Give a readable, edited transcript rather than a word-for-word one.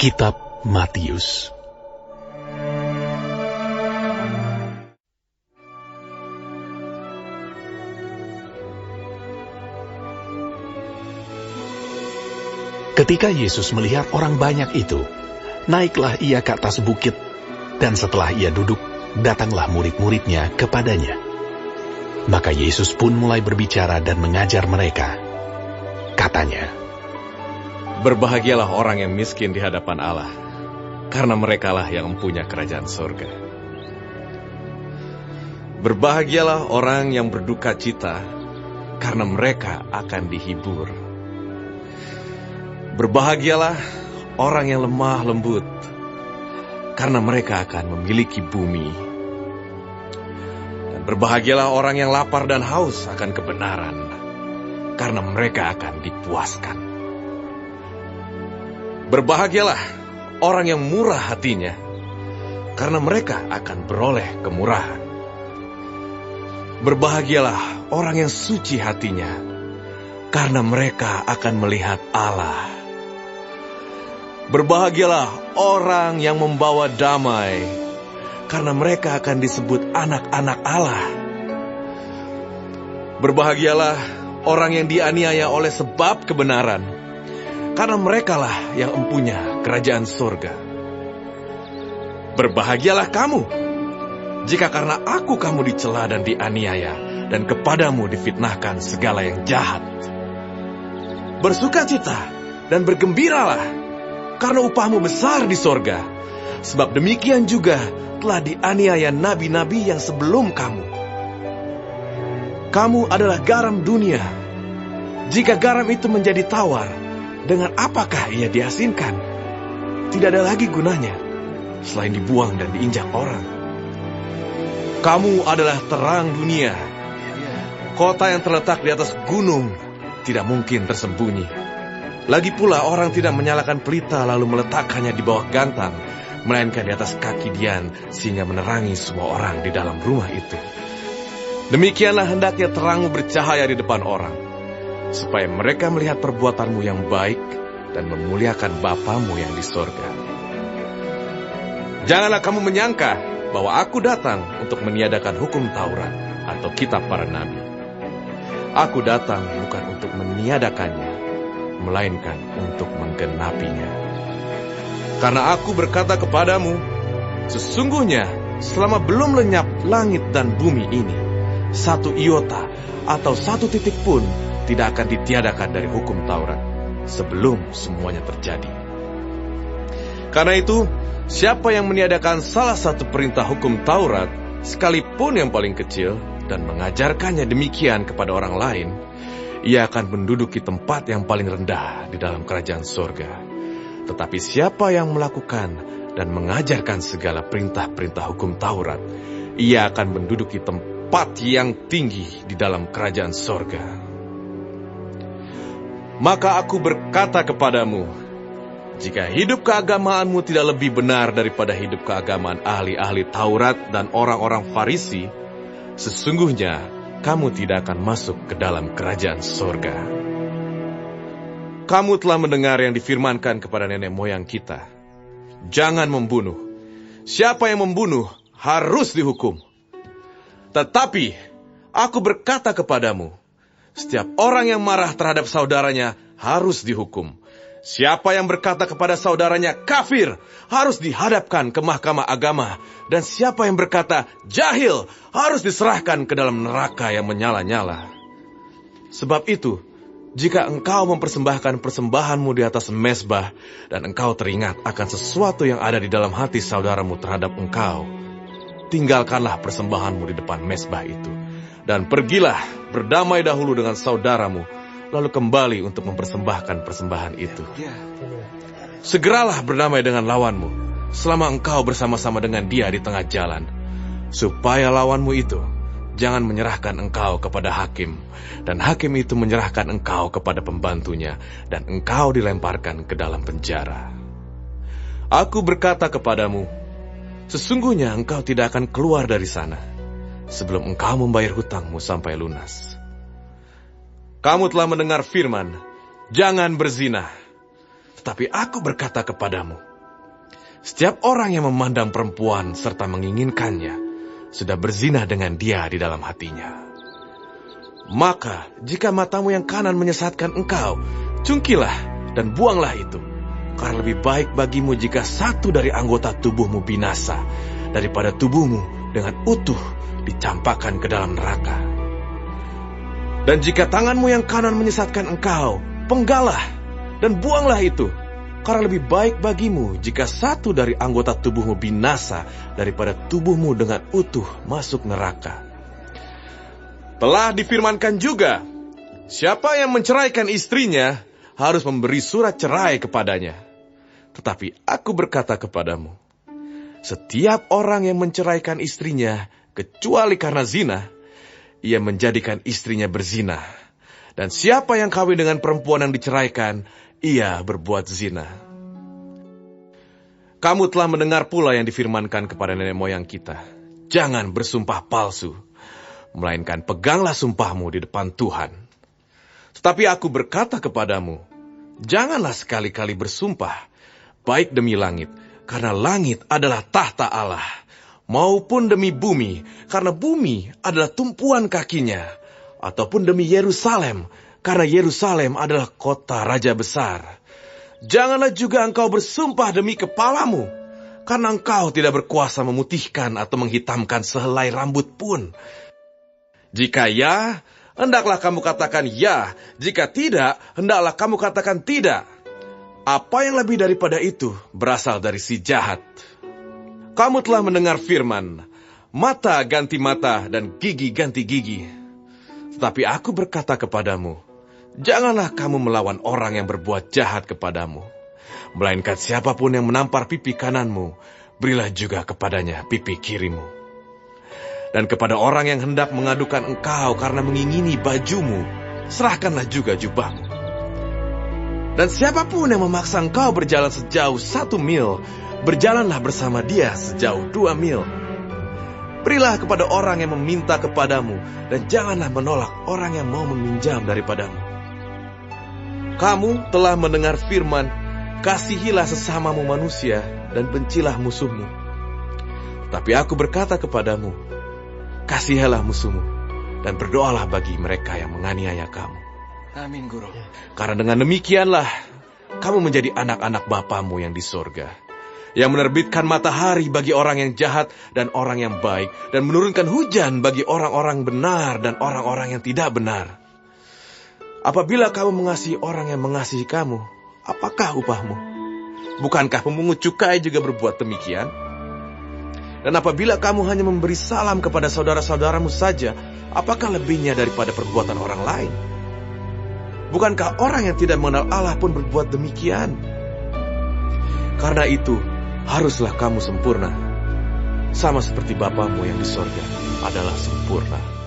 Kitab Matius. Ketika Yesus melihat orang banyak itu, naiklah ia ke atas bukit, dan setelah ia duduk, datanglah murid-muridnya kepadanya. Maka Yesus pun mulai berbicara dan mengajar mereka. Katanya, "Berbahagialah orang yang miskin di hadapan Allah, karena merekalah yang mempunyai kerajaan surga. Berbahagialah orang yang berduka cita, karena mereka akan dihibur. Berbahagialah orang yang lemah lembut, karena mereka akan memiliki bumi. Dan berbahagialah orang yang lapar dan haus akan kebenaran, karena mereka akan dipuaskan. Berbahagialah orang yang murah hatinya, karena mereka akan beroleh kemurahan. Berbahagialah orang yang suci hatinya, karena mereka akan melihat Allah. Berbahagialah orang yang membawa damai, karena mereka akan disebut anak-anak Allah. Berbahagialah orang yang dianiaya oleh sebab kebenaran, karena merekalah yang mempunyai kerajaan surga. Berbahagialah kamu, jika karena aku kamu dicela dan dianiaya, dan kepadamu difitnahkan segala yang jahat. Bersukacita dan bergembiralah, karena upahmu besar di sorga, sebab demikian juga telah dianiaya nabi-nabi yang sebelum kamu. Kamu adalah garam dunia. Jika garam itu menjadi tawar, dengan apakah ia diasinkan? Tidak ada lagi gunanya, selain dibuang dan diinjak orang. Kamu adalah terang dunia. Kota yang terletak di atas gunung tidak mungkin tersembunyi. Lagi pula orang tidak menyalakan pelita lalu meletakkannya di bawah gantang, melainkan di atas kaki dian, sehingga menerangi semua orang di dalam rumah itu. Demikianlah hendaknya terangmu bercahaya di depan orang, supaya mereka melihat perbuatanmu yang baik dan memuliakan Bapamu yang di sorga. Janganlah kamu menyangka bahwa aku datang untuk meniadakan hukum Taurat atau kitab para nabi. Aku datang bukan untuk meniadakannya, melainkan untuk menggenapinya. Karena aku berkata kepadamu, sesungguhnya selama belum lenyap langit dan bumi ini, satu iota atau satu titik pun tidak akan ditiadakan dari hukum Taurat sebelum semuanya terjadi. Karena itu, siapa yang meniadakan salah satu perintah hukum Taurat, sekalipun yang paling kecil, dan mengajarkannya demikian kepada orang lain, ia akan menduduki tempat yang paling rendah di dalam kerajaan surga. Tetapi siapa yang melakukan dan mengajarkan segala perintah-perintah hukum Taurat, ia akan menduduki tempat yang tinggi di dalam kerajaan surga. Maka aku berkata kepadamu, jika hidup keagamaanmu tidak lebih benar daripada hidup keagamaan ahli-ahli Taurat dan orang-orang Farisi, sesungguhnya kamu tidak akan masuk ke dalam kerajaan surga. Kamu telah mendengar yang difirmankan kepada nenek moyang kita, jangan membunuh. Siapa yang membunuh harus dihukum. Tetapi aku berkata kepadamu, setiap orang yang marah terhadap saudaranya harus dihukum. Siapa yang berkata kepada saudaranya kafir harus dihadapkan ke mahkamah agama, dan siapa yang berkata jahil harus diserahkan ke dalam neraka yang menyala-nyala. Sebab itu, jika engkau mempersembahkan persembahanmu di atas mezbah, dan engkau teringat akan sesuatu yang ada di dalam hati saudaramu terhadap engkau, tinggalkanlah persembahanmu di depan mezbah itu, dan pergilah berdamai dahulu dengan saudaramu, lalu kembali untuk mempersembahkan persembahan itu. Segeralah berdamai dengan lawanmu, selama engkau bersama-sama dengan dia di tengah jalan, supaya lawanmu itu jangan menyerahkan engkau kepada hakim, dan hakim itu menyerahkan engkau kepada pembantunya, dan engkau dilemparkan ke dalam penjara. Aku berkata kepadamu, sesungguhnya engkau tidak akan keluar dari sana sebelum engkau membayar hutangmu sampai lunas. Kamu telah mendengar firman, jangan berzina. Tetapi aku berkata kepadamu, Setiap orang yang memandang perempuan serta menginginkannya sudah berzina dengan dia di dalam hatinya. Maka, jika matamu yang kanan menyesatkan engkau, cungkilah dan buanglah itu. Karena lebih baik bagimu jika satu dari anggota tubuhmu binasa, daripada tubuhmu dengan utuh dicampakkan ke dalam neraka. Dan jika tanganmu yang kanan menyesatkan engkau, penggalah dan buanglah itu. Karena lebih baik bagimu jika satu dari anggota tubuhmu binasa, daripada tubuhmu dengan utuh masuk neraka. Telah difirmankan juga, siapa yang menceraikan istrinya harus memberi surat cerai kepadanya. Tetapi aku berkata kepadamu, setiap orang yang menceraikan istrinya, kecuali karena zina, ia menjadikan istrinya berzina. Dan siapa yang kawin dengan perempuan yang diceraikan, ia berbuat zina. Kamu telah mendengar pula yang difirmankan kepada nenek moyang kita, jangan bersumpah palsu, melainkan peganglah sumpahmu di depan Tuhan. Tetapi aku berkata kepadamu, janganlah sekali-kali bersumpah, baik demi langit, karena langit adalah tahta Allah, maupun demi bumi, karena bumi adalah tumpuan kakinya, ataupun demi Yerusalem, karena Yerusalem adalah kota raja besar. Janganlah juga engkau bersumpah demi kepalamu, karena engkau tidak berkuasa memutihkan atau menghitamkan sehelai rambut pun. Jika ya, hendaklah kamu katakan ya. Jika tidak, hendaklah kamu katakan tidak. Apa yang lebih daripada itu berasal dari si jahat. Kamu telah mendengar firman, mata ganti mata dan gigi ganti gigi. Tetapi aku berkata kepadamu, janganlah kamu melawan orang yang berbuat jahat kepadamu. Melainkan siapapun yang menampar pipi kananmu, berilah juga kepadanya pipi kirimu. Dan kepada orang yang hendak mengadukan engkau karena mengingini bajumu, serahkanlah juga jubahmu. Dan siapapun yang memaksa engkau berjalan sejauh 1 mil, berjalanlah bersama dia sejauh 2 mil. Berilah kepada orang yang meminta kepadamu, dan janganlah menolak orang yang mau meminjam daripadamu. Kamu telah mendengar firman, kasihilah sesamamu manusia dan bencilah musuhmu. Tapi aku berkata kepadamu, kasihilah musuhmu dan berdoalah bagi mereka yang menganiaya kamu. Amin, Guru. Karena dengan demikianlah kamu menjadi anak-anak Bapamu yang di sorga, yang menerbitkan matahari bagi orang yang jahat dan orang yang baik, dan menurunkan hujan bagi orang-orang benar dan orang-orang yang tidak benar. Apabila kamu mengasihi orang yang mengasihi kamu, apakah upahmu? Bukankah pemungut cukai juga berbuat demikian? Dan apabila kamu hanya memberi salam kepada saudara-saudaramu saja, apakah lebihnya daripada perbuatan orang lain? Bukankah orang yang tidak mengenal Allah pun berbuat demikian? Karena itu, haruslah kamu sempurna, sama seperti Bapamu yang di sorga adalah sempurna.